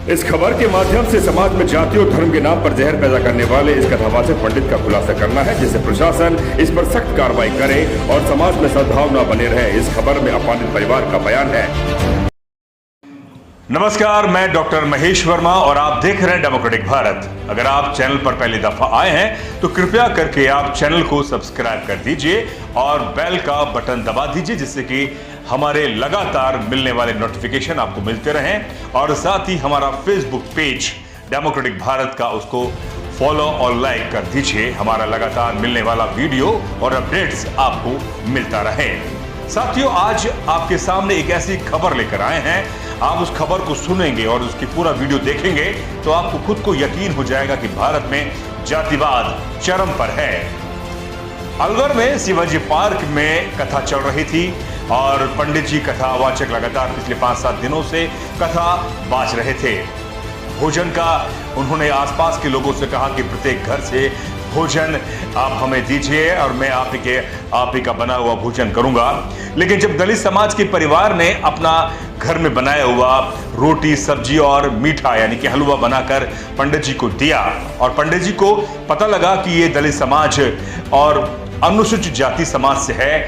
इस खबर के माध्यम से समाज में जाति और धर्म के नाम पर जहर पैदा करने वाले इस कथावाचक पंडित का खुलासा करना है, जिससे प्रशासन इस पर सख्त कार्रवाई करे और समाज में सद्भावना बने रहे। इस खबर में अपमानित परिवार का बयान है। नमस्कार, मैं डॉक्टर महेश वर्मा और आप देख रहे हैं डेमोक्रेटिक भारत। अगर आप चैनल पर पहली दफा आए हैं तो कृपया करके आप चैनल को सब्सक्राइब कर दीजिए और बेल का बटन दबा दीजिए, जिससे कि हमारे लगातार मिलने वाले नोटिफिकेशन आपको मिलते रहें। और साथ ही हमारा फेसबुक पेज डेमोक्रेटिक भारत का उसको फॉलो और लाइक कर दीजिए। हमारा लगातार मिलने वाला वीडियो और अपडेट्स आपको मिलता रहे। साथियों, आज आपके सामने एक ऐसी खबर लेकर आए हैं। आप उस खबर को सुनेंगे और उसकी पूरा वीडियो देखेंगे तो आपको खुद को यकीन हो जाएगा कि भारत में जातिवाद चरम पर है। अलवर में शिवाजी पार्क में कथा चल रही थी और पंडित जी कथावाचक लगातार पिछले 5-7 दिनों से कथा बांच रहे थे। भोजन का उन्होंने आसपास के लोगों से कहा कि प्रत्येक घर से भोजन आप हमें दीजिए और मैं आप ही का बना हुआ भोजन करूंगा। लेकिन जब दलित समाज के परिवार ने अपना घर में बनाया हुआ रोटी, सब्जी और मीठा यानी कि हलवा बनाकर पंडित जी को दिया और पंडित जी को पता लगा कि ये दलित समाज और अनुसूचित जाति समाज से है,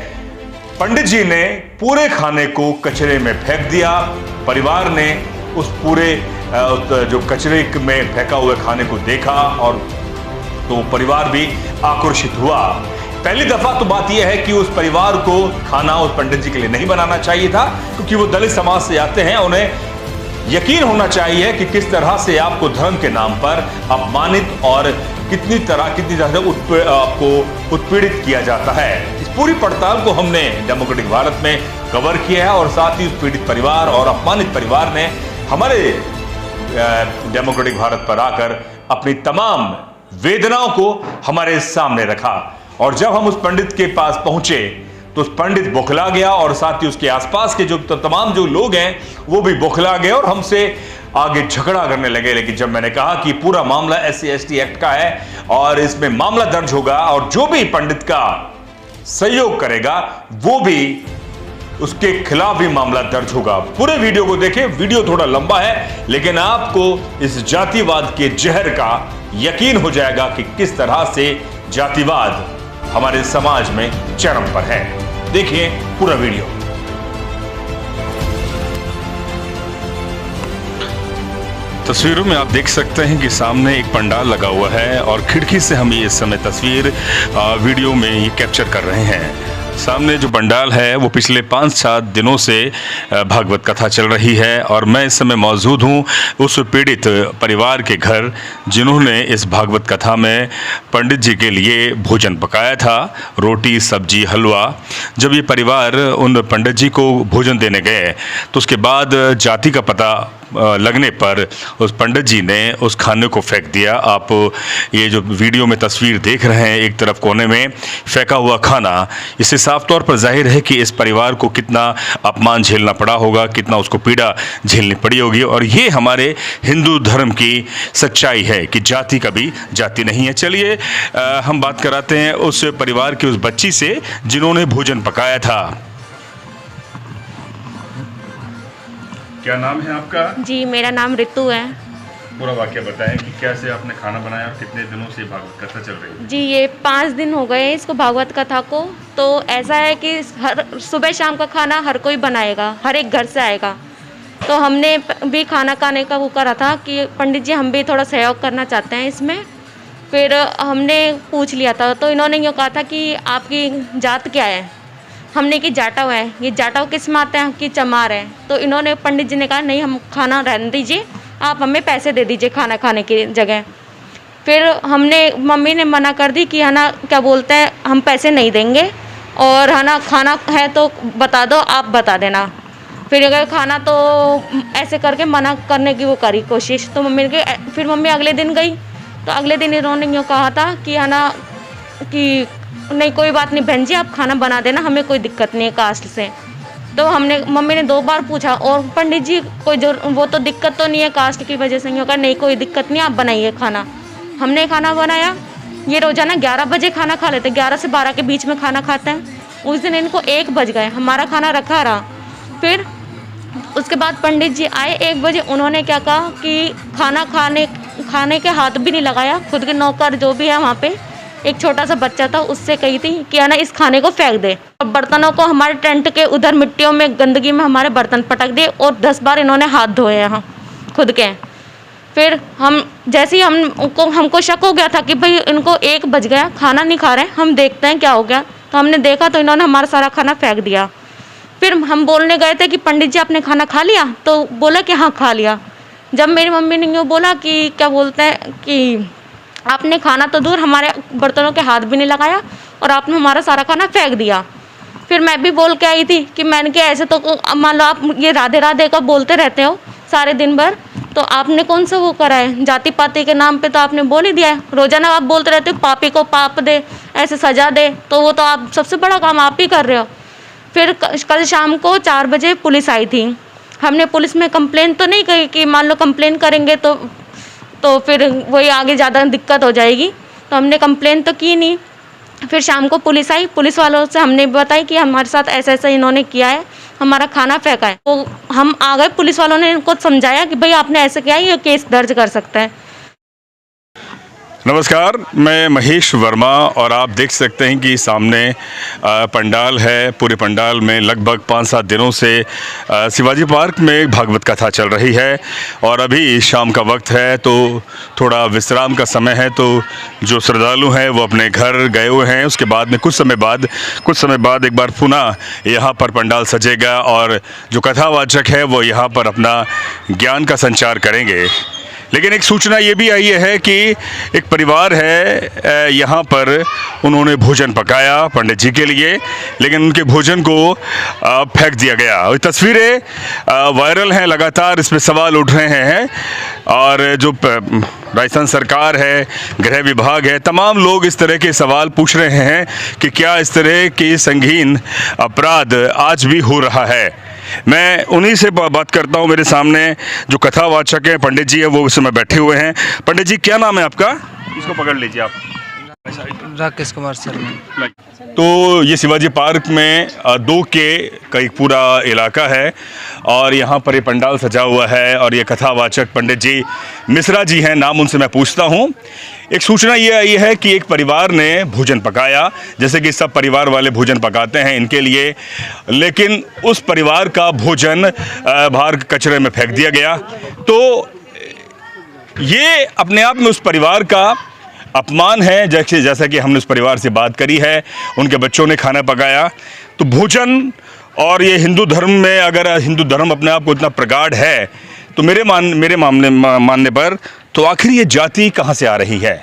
पंडित जी ने पूरे खाने को कचरे में फेंक दिया। परिवार ने उस पूरे जो कचरे में फेंका हुए खाने को देखा और तो परिवार भी आक्रोशित हुआ। पहली दफा तो बात यह है कि उस परिवार को खाना उस पंडित जी के लिए नहीं बनाना चाहिए था, क्योंकि वो दलित समाज से आते हैं। उन्हें यकीन होना चाहिए कि किस तरह से आपको धर्म के नाम पर अपमानित और कितनी तरह से आपको उत्पीड़ित किया जाता है। इस पूरी पड़ताल को हमने डेमोक्रेटिक भारत में कवर किया है और साथ ही उस पीड़ित परिवार और अपमानित परिवार ने हमारे डेमोक्रेटिक भारत पर आकर अपनी तमाम वेदनाओं को हमारे सामने रखा। और जब हम उस पंडित के पास पहुंचे तो उस पंडित बौखला गया और साथ ही उसके आसपास के जो तमाम जो लोग हैं वो भी बौखला गए और हमसे आगे झगड़ा करने लगे। लेकिन जब मैंने कहा कि पूरा मामला SC/ST एक्ट का है और इसमें मामला दर्ज होगा और जो भी पंडित का सहयोग करेगा वो भी उसके खिलाफ भी मामला दर्ज होगा। पूरे वीडियो को देखें, वीडियो थोड़ा लंबा है लेकिन आपको इस जातिवाद के जहर का यकीन हो जाएगा कि किस तरह से जातिवाद हमारे समाज में चरम पर है। देखिए पूरा वीडियो। तस्वीरों में आप देख सकते हैं कि सामने एक पंडाल लगा हुआ है और खिड़की से हम ये इस समय तस्वीर वीडियो में ये कैप्चर कर रहे हैं। सामने जो पंडाल है वो पिछले 5-7 दिनों से भागवत कथा चल रही है और मैं इस समय मौजूद हूँ उस पीड़ित परिवार के घर जिन्होंने इस भागवत कथा में पंडित जी के लिए भोजन पकाया था, रोटी, सब्जी, हलवा। जब ये परिवार उन पंडित जी को भोजन देने गए तो उसके बाद जाति का पता लगने पर उस पंडित जी ने उस खाने को फेंक दिया। आप ये जो वीडियो में तस्वीर देख रहे हैं, एक तरफ कोने में फेंका हुआ खाना, इससे साफ तौर पर जाहिर है कि इस परिवार को कितना अपमान झेलना पड़ा होगा, कितना उसको पीड़ा झेलनी पड़ी होगी। और ये हमारे हिंदू धर्म की सच्चाई है कि जाति कभी जाति नहीं है। चलिए हम बात कराते हैं उस परिवार की उस बच्ची से जिन्होंने भोजन पकाया था। क्या नाम है आपका? जी, मेरा नाम ऋतु है। पूरा वाकया बताएं कि कैसे आपने खाना बनाया और कितने दिनों से भागवत कथा चल रही है? जी, ये 5 दिन हो गए इसको भागवत कथा को। तो ऐसा है कि हर सुबह शाम का खाना हर कोई बनाएगा, हर एक घर से आएगा। तो हमने भी खाना खाने का वो करा था कि पंडित जी हम भी थोड़ा सहयोग करना चाहते हैं इसमें। फिर हमने पूछ लिया था तो इन्होंने यूँ कहा था कि आपकी जात क्या है? हमने कि जाटव है। ये जाटव किस में आते हैं कि चमार है। तो इन्होंने पंडित जी ने कहा नहीं, हम खाना रहने दीजिए, आप हमें पैसे दे दीजिए खाना खाने की जगह। फिर मम्मी ने मना कर दी कि है ना, क्या बोलते हैं, हम पैसे नहीं देंगे और है ना, खाना है तो बता दो, आप बता देना। फिर अगर खाना तो ऐसे करके मना करने की वो करी कोशिश। तो फिर मम्मी अगले दिन गई तो अगले दिन इन्होंने यूँ कहा था कि है ना कि नहीं कोई बात नहीं बहन जी, आप खाना बना देना, हमें कोई दिक्कत नहीं है कास्ट से। तो मम्मी ने 2 बार पूछा और पंडित जी कोई जो वो तो दिक्कत तो नहीं है कास्ट की वजह से, यूँ कहा नहीं कोई दिक्कत नहीं, आप बनाइए खाना। हमने खाना बनाया। ये रोजाना 11 बजे खाना खा लेते, 11 से 12 के बीच में खाना खाते हैं। उस दिन इनको 1 बज गए, हमारा खाना रखा रहा। फिर उसके बाद पंडित जी आए 1 बजे, उन्होंने क्या कहा कि खाना खाने के हाथ भी नहीं लगाया। खुद के नौकर जो भी है वहाँ पे, एक छोटा सा बच्चा था, उससे कही थी कि है ना इस खाने को फेंक दे। और बर्तनों को हमारे टेंट के उधर मिट्टियों में, गंदगी में हमारे बर्तन पटक दिए और 10 बार इन्होंने हाथ धोए यहाँ खुद के। फिर हम जैसे ही हमको शक हो गया था कि भाई इनको 1 बज गया, खाना नहीं खा रहे, हम देखते हैं क्या हो गया। तो हमने देखा तो इन्होंने हमारा सारा खाना फेंक दिया। फिर हम बोलने गए थे कि पंडित जी आपने खाना खा लिया, तो बोला कि हाँ खा लिया। जब मेरी मम्मी ने यूँ बोला कि क्या बोलते हैं कि आपने खाना तो दूर, हमारे बर्तनों के हाथ भी नहीं लगाया और आपने हमारा सारा खाना फेंक दिया। फिर मैं भी बोल के आई थी कि मैंने कि ऐसे तो मान लो आप ये राधे राधे का बोलते रहते हो सारे दिन भर, तो आपने कौन सा वो करा है, जाति पाति के नाम पे तो आपने बोल ही दिया है। रोजाना आप बोलते रहते हो पापी को पाप दे, ऐसे सजा दे, तो वो तो आप सबसे बड़ा काम आप ही कर रहे हो। फिर कल शाम को 4 बजे पुलिस आई थी। हमने पुलिस में कंप्लेन तो नहीं की कि मान लो कंप्लेन करेंगे तो फिर वही आगे ज़्यादा दिक्कत हो जाएगी, तो हमने कंप्लेन तो की नहीं। फिर शाम को पुलिस आई, पुलिस वालों से हमने बताई कि हमारे साथ ऐसा ऐसा इन्होंने किया है, हमारा खाना फेंका है। तो हम आ गए, पुलिस वालों ने इनको समझाया कि भाई आपने ऐसे किया है, ये केस दर्ज कर सकता है। नमस्कार, मैं महेश वर्मा और आप देख सकते हैं कि सामने पंडाल है। पूरे पंडाल में लगभग 5-7 दिनों से शिवाजी पार्क में भागवत कथा चल रही है और अभी शाम का वक्त है, तो थोड़ा विश्राम का समय है। तो जो श्रद्धालु हैं वो अपने घर गए हुए हैं। उसके बाद में कुछ समय बाद एक बार पुनः यहाँ पर पंडाल सजेगा और जो कथावाचक है वो यहाँ पर अपना ज्ञान का संचार करेंगे। लेकिन एक सूचना ये भी आई है कि एक परिवार है यहाँ पर, उन्होंने भोजन पकाया पंडित जी के लिए, लेकिन उनके भोजन को फेंक दिया गया। और तस्वीरें वायरल हैं, लगातार इस पर सवाल उठ रहे हैं और जो राजस्थान सरकार है, गृह विभाग है, तमाम लोग इस तरह के सवाल पूछ रहे हैं कि क्या इस तरह की संगीन अपराध आज भी हो रहा है। मैं उन्हीं से बात करता हूं। मेरे सामने जो कथावाचक हैं पंडित जी है, वो उस समय बैठे हुए हैं। पंडित जी, क्या नाम है आपका? इसको पकड़ लीजिए आप। राकेश कुमार शर्मा। तो ये शिवाजी पार्क में 2 के का एक पूरा इलाका है और यहाँ पर ये पंडाल सजा हुआ है और ये कथावाचक पंडित जी मिश्रा जी हैं, नाम उनसे मैं पूछता हूँ। एक सूचना ये आई है कि एक परिवार ने भोजन पकाया, जैसे कि सब परिवार वाले भोजन पकाते हैं इनके लिए, लेकिन उस परिवार का भोजन बाहर कचरे में फेंक दिया गया। तो ये अपने आप में उस परिवार का अपमान है। जैसा कि हमने उस परिवार से बात करी है, उनके बच्चों ने खाना पकाया, तो भोजन और ये हिंदू धर्म में, अगर हिंदू धर्म अपने आप को इतना प्रगाढ़ है, तो मेरे मानने पर तो आखिर ये जाति कहाँ से आ रही है?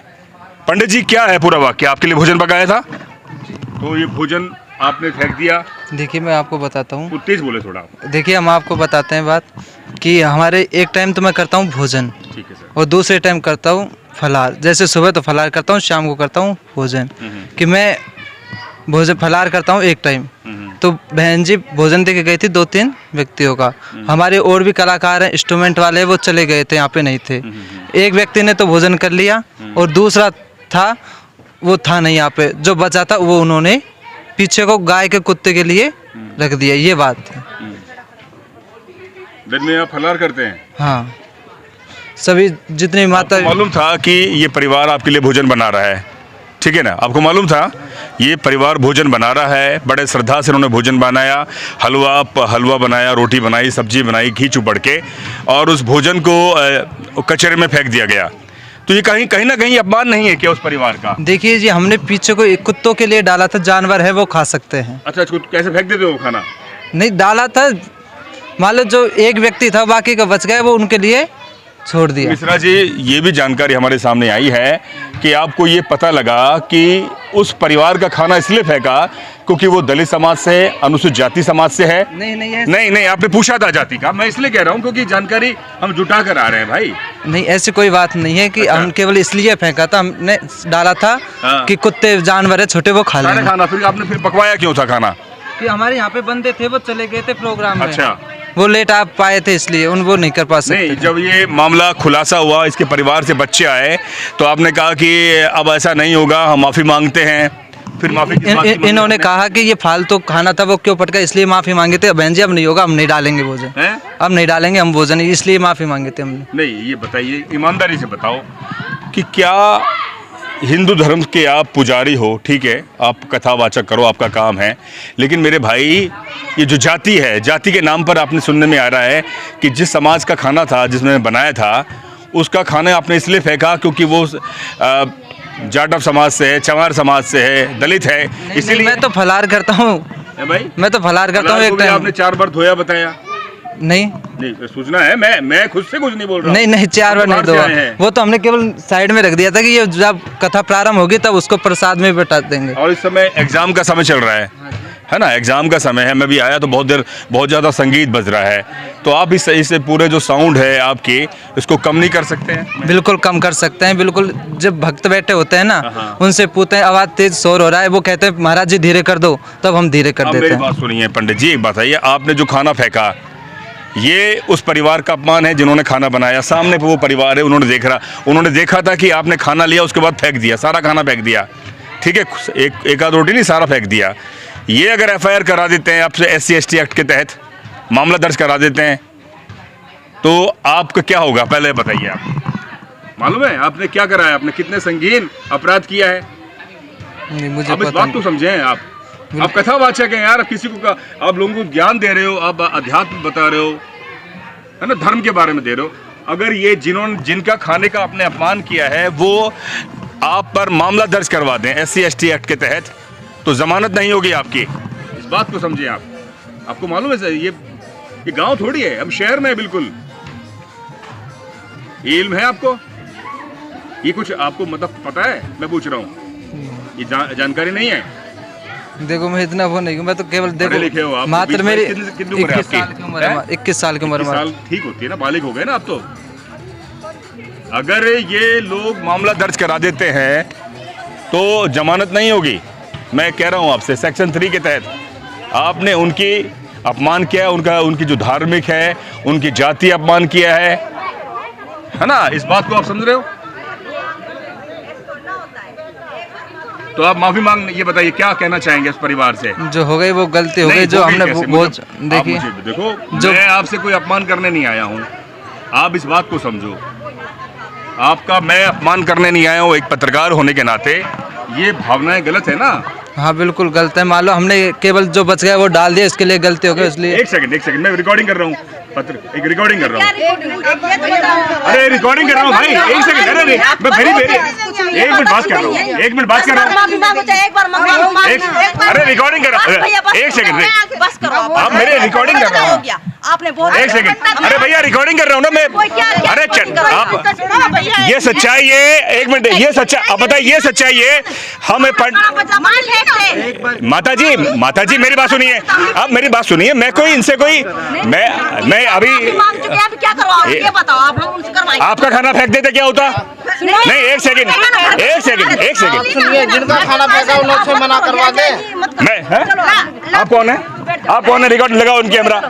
पंडित जी, क्या है पूरा वाक्य? आपके लिए भोजन पकाया था, तो ये भोजन आपने फेंक दिया। देखिए, मैं आपको बताता हूँ, तेज बोले थोड़ा। देखिए, हम आपको बताते हैं बात कि हमारे एक टाइम तो मैं करता हूँ भोजन, ठीक है सर, और दूसरे टाइम करता हूँ फलाहार। जैसे सुबह तो फलाहार करता हूँ, शाम को करता हूँ भोजन। कि मैं भोजन फलाहार करता हूँ एक टाइम, तो बहन जी भोजन दे के गई थी 2-3 व्यक्तियों का। हमारे और भी कलाकार हैं, इंस्ट्रूमेंट वाले, वो चले गए थे, यहाँ पे नहीं थे। एक व्यक्ति ने तो भोजन कर लिया और दूसरा था, वो था नहीं यहाँ पे, जो बचा था वो उन्होंने पीछे को गाय के कुत्ते के लिए रख दिया। ये बात है। दिन में आप फलाहार करते हैं? हाँ, सभी जितनी माता। मालूम था कि ये परिवार आपके लिए भोजन बना रहा है, ठीक है ना? आपको मालूम था ये परिवार भोजन बना रहा है, बड़े श्रद्धा से उन्होंने भोजन बनाया, हलवा बनाया, रोटी बनाई, सब्जी बनाई, घी चुपड़ के, और उस भोजन को कचरे में फेंक दिया गया। तो ये कहीं ना कहीं अपमान नहीं है क्या उस परिवार का? देखिए जी, हमने पीछे को कुत्तों के लिए डाला था, जानवर है वो खा सकते हैं। अच्छा, कैसे फेंक देते हो खाना? नहीं डाला था, मान लो जो एक व्यक्ति था, बाकी का बच गए, वो उनके लिए छोड़ दिया। मिश्रा जी, ये भी जानकारी हमारे सामने आई है कि आपको ये पता लगा कि उस परिवार का खाना इसलिए फेंका क्योंकि वो दलित समाज से, अनुसूचित जाति समाज से है। नहीं, आपने पूछा था जाति का, मैं इसलिए कह रहा हूँ क्योंकि जानकारी हम जुटा कर आ रहे हैं भाई। नहीं, ऐसी कोई बात नहीं है कि अच्छा। हम केवल इसलिए फेंका था, हमने डाला था कि कुत्ते जानवर है छोटे, वो खा लेंगे खाना। फिर आपने पकवाया क्यों था खाना? कि हमारे यहाँ पे बंदे थे, वो चले गए थे प्रोग्राम में। अच्छा, वो लेट आ पाए थे, इसलिए वो नहीं कर पा सकते। नहीं, जब ये मामला खुलासा हुआ, इसके परिवार से बच्चे आए, तो आपने कहा कि अब ऐसा नहीं होगा, हम माफ़ी मांगते हैं, फिर माफी किस बात की मांगी इन्होंने आपने? कहा कि ये फालतू खाना था वो क्यों पटका, इसलिए माफ़ी मांगे थे। बहन जी अब नहीं होगा, हम नहीं डालेंगे भोजन, हैं? अब नहीं डालेंगे हम भोजन, इसलिए माफ़ी मांगे थे हमने। नहीं, ये बताइए ईमानदारी से बताओ कि क्या हिंदू धर्म के आप पुजारी हो, ठीक है, आप कथावाचक करो, आपका काम है, लेकिन मेरे भाई ये जो जाति है, जाति के नाम पर आपने सुनने में आ रहा है कि जिस समाज का खाना था, जिसने बनाया था, उसका खाना आपने इसलिए फेंका क्योंकि वो जाटव समाज से है, चमार समाज से है, दलित है, इसीलिए। मैं तो फलार करता हूँ भाई, मैं तो फलार करता हूँ फलार एक को भी टाइम। आपने 4 बार धोया बताया? नहीं सूचना है, मैं खुद से कुछ नहीं बोल रहा हूँ। नहीं 4 बार नहीं बाहर से दो, आए हैं। वो तो हमने केवल साइड में रख दिया था कि ये जब कथा प्रारंभ होगी तब उसको प्रसाद में बता देंगे। और इस समय एग्जाम का समय चल रहा है ना, एग्जाम का समय है। मैं भी आया तो बहुत ज़्यादा संगीत बज रहा है, तो आप इस पूरे जो साउंड है आपकी, इसको कम नहीं कर सकते हैं? बिल्कुल कम कर सकते हैं, बिल्कुल। जब भक्त बैठे होते हैं ना, हाँ। उनसे पूछते हैं आवाज़ तेज शोर हो रहा है, वो कहते हैं महाराज जी धीरे कर दो, तब हम धीरे कर अब देते मेरी हैं। बात सुनिए पंडित जी, एक बात है, ये आपने जो खाना फेंका, ये उस परिवार का अपमान है जिन्होंने खाना बनाया। सामने पे वो परिवार है, उन्होंने देखा था कि आपने खाना लिया, उसके बाद फेंक दिया, सारा खाना फेंक दिया, ठीक है, एक आध रोटी नहीं, सारा फेंक दिया। ये अगर एफआईआर करा देते हैं आपसे SC ST एक्ट के तहत, मामला दर्ज करा देते हैं, तो आपका क्या होगा पहले बताइए। आप मालूम है आपने क्या करा है, आपने कितने संगीन अपराध किया है? नहीं, मुझे अब इस पता बात को समझें आप कथावाचक हैं यार, आप किसी को आप लोगों को ज्ञान दे रहे हो, आप अध्यात्म बता रहे हो, है ना, धर्म के बारे में दे रहे हो। अगर ये जिनका खाने का आपने अपमान किया है वो आप पर मामला दर्ज करवा दें SC ST एक्ट के तहत, तो जमानत नहीं होगी आपकी। इस बात को समझिए आप। आपको मालूम है सर, ये गांव थोड़ी है, हम शहर में है बिल्कुल। ये इल्म है आपको? ये कुछ आपको मतलब पता है? मैं पूछ रहा हूँ, ये जानकारी नहीं है? देखो मैं इतना वो नहीं हूँ, मैं तो केवल पढ़े लिखे हो आप, मात्र मेरी कितनी उम्र है 21 साल की उम्र है, 21 साल की उम्र 21 साल ठीक होती है ना, बालिग हो गए ना आप तो। अगर ये लोग मामला दर्ज करा देते हैं तो जमानत नहीं होगी। मैं कह रहा हूं आपसे, सेक्शन 3 के तहत आपने उनकी अपमान किया है, उनकी जो धार्मिक है, उनकी जाति अपमान किया है ना, इस बात को आप समझ रहे हो? तो आप माफी मांग, ये बताइए क्या कहना चाहेंगे उस परिवार से? जो हो गई वो गलती हो गई, जो हमने वो देखिए। देखो जो मैं आपसे कोई अपमान करने नहीं आया हूँ, आप इस बात को समझो। आपका मैं अपमान करने नहीं आया हूँ, एक पत्रकार होने के नाते ये भावनाएं गलत है ना। हाँ बिल्कुल गलत है, मान लो हमने केवल जो बच गया वो डाल दिया, इसके लिए गलती हो गई, इसलिए। एक सेकंड मैं रिकॉर्डिंग कर रहा हूँ, एक रिकॉर्डिंग कर रहा हूँ। अरे रिकॉर्डिंग कर रहा हूँ भाई, एक सेकंड। अरे मैं मेरी 1 मिनट बात कर रहा हूँ, 1 मिनट बात कर रहा हूँ। अरे रिकॉर्डिंग कर रहा हूँ, एक सेकंड आप मेरे रिकॉर्डिंग कर रहा हूँ, आपने बहुत एक सेकंड। अरे भैया रिकॉर्डिंग कर रहा हूँ ना मैं। अरे आप ये सच्चाई है, 1 मिनट, ये सच्चाई, अब बताइए ये सच्चाई है। हमें माता जी मेरी बात सुनिए, आप मेरी बात सुनिए। मैं कोई इनसे कोई मैं अभी क्या करवाओ ये बताओ, आप हम उनसे करवाएं। आपका खाना फेंक देते क्या होता? नहीं, एक सेकंड जिनका खाना फेंका उन लोग से मना करवा दे। मैं आप कौन है? रिकॉर्ड लगाओ उनकी कैमरा।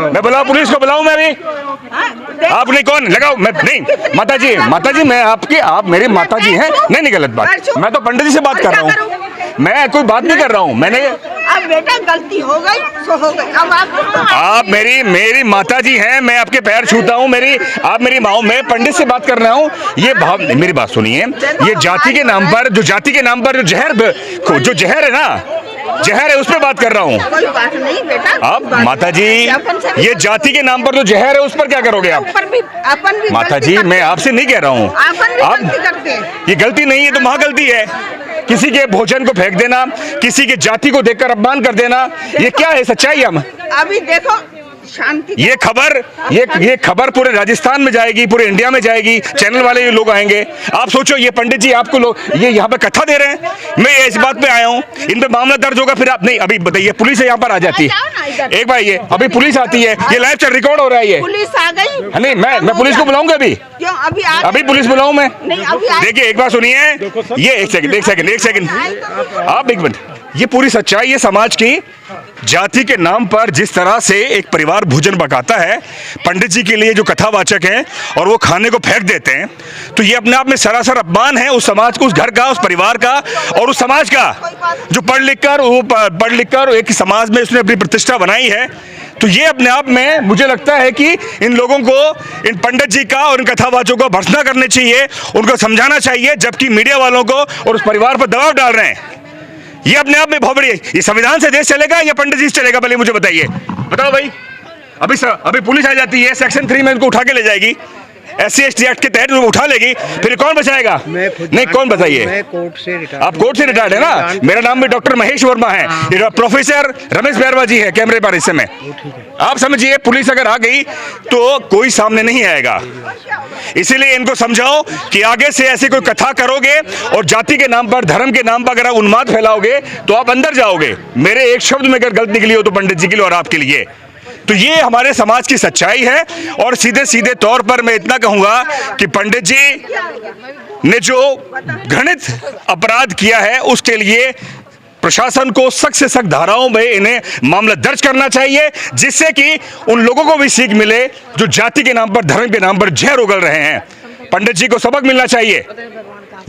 मैं बुलाऊं पुलिस को? बुलाऊं मैं अभी? आप नहीं, कौन लगाओ? मैं नहीं। माता जी मैं आपकी, आप मेरी माता जी हैं। नहीं गलत बात, मैं तो पंडित जी से बात कर रहा हूँ, मैं कोई बात नहीं कर रहा हूँ। मैंने अब बेटा गलती हो गई सो हो गई, अब आप मेरी माता जी हैं, मैं आपके पैर छूता हूँ, आप मेरी माँ, मैं पंडित से बात कर रहा हूँ। ये भाव, मेरी बात सुनिए, ये जाति के नाम पर जो जहर है ना, जहर है, उस पर बात कर रहा हूँ। कोई बात नहीं बेटा। आप माता जी, ये जाति के नाम पर जो जहर है उस पर क्या करोगे आप? अपन भी माता जी मैं आपसे नहीं कह रहा हूँ, आप ये गलती नहीं है तो वहाँ गलती है। किसी के भोजन को फेंक देना, किसी के जाति को देखकर अपमान कर देना, ये क्या है? सच्चाई हम अभी देखो शांति। ये खबर पूरे राजस्थान में जाएगी, पूरे इंडिया में जाएगी, चैनल वाले ये लोग आएंगे। आप सोचो, ये पंडित जी आपको लोग ये यहाँ पे कथा दे रहे हैं, मैं इस बात पे आया हूँ, इन पे मामला दर्ज होगा, फिर आप नहीं। अभी बताइए, पुलिस यहाँ पर आ जाती है, एक भाई ये अभी पुलिस आती है, ये लाइव चल रिकॉर्ड हो रहा है, ये पुलिस आ गई। नहीं, मैं पुलिस को बुलाऊंगा अभी। क्यों? अभी पुलिस बुलाऊं मैं? नहीं, अभी देखिए एक बात सुनिए, ये एक सेकंड आप एक मिनट, ये पूरी सच्चाई है समाज की, जाति के नाम पर जिस तरह से एक परिवार भोजन पकाता है पंडित जी के लिए जो कथावाचक हैं और वो खाने को फेंक देते हैं, तो ये अपने आप में सरासर अपमान है उस समाज को, उस घर का, उस परिवार का और उस समाज का जो पढ़ लिख कर एक समाज में उसने अपनी प्रतिष्ठा बनाई है। तो ये अपने आप में मुझे लगता है कि इन लोगों को, इन पंडित जी का और इन कथावाचकों को भर्त्सना करनी चाहिए, उनको समझाना चाहिए, जबकि मीडिया वालों को और उस परिवार पर दबाव डाल रहे हैं। ये अपने आप में बहुत बड़ी है। ये संविधान से देश चलेगा या पंडित जी से चलेगा? पहले मुझे बताइए, बताओ भाई। अभी पुलिस आ जाती है, सेक्शन 3 में इनको उठा के ले जाएगी, SC/ST एक्ट के तहत उठा लेगी, फिर कौन बचाएगा? नहीं, कौन बताइए? मैं कोर्ट से रिटायर्ड। आप कोर्ट से रिटायर्ड है ना? मेरा नाम भी डॉक्टर महेश वर्मा है, ये प्रोफेसर रमेश बैरवा जी है कैमरे पर इस समय। आप समझिए, पुलिस अगर आ गई तो कोई सामने नहीं आएगा। इसीलिए इनको समझाओ कि आगे से ऐसी कोई कथा करोगे और जाति के नाम पर, धर्म के नाम पर अगर आप उन्माद फैलाओगे तो आप अंदर जाओगे। मेरे एक शब्द में अगर गलत निकली हो तो पंडित जी के लिए और आपके लिए। तो ये हमारे समाज की सच्चाई है। और सीधे सीधे तौर पर मैं इतना कहूंगा कि पंडित जी ने जो घृणित अपराध किया है उसके लिए प्रशासन को सख्त से सख्त धाराओं में इन्हें मामला दर्ज करना चाहिए, जिससे कि उन लोगों को भी सीख मिले जो जाति के नाम पर, धर्म के नाम पर जहर उगल रहे हैं। पंडित जी को सबक मिलना चाहिए।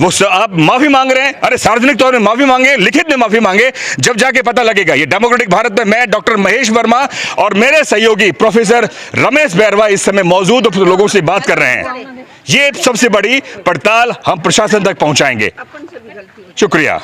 वो आप माफी मांग रहे हैं, अरे सार्वजनिक तौर में माफी मांगे, लिखित में माफी मांगे, जब जाके पता लगेगा। ये डेमोक्रेटिक भारत में मैं डॉक्टर महेश वर्मा और मेरे सहयोगी प्रोफेसर रमेश बैरवा इस समय मौजूद लोगों से बात कर रहे हैं। ये सबसे बड़ी पड़ताल हम प्रशासन तक पहुंचाएंगे। शुक्रिया।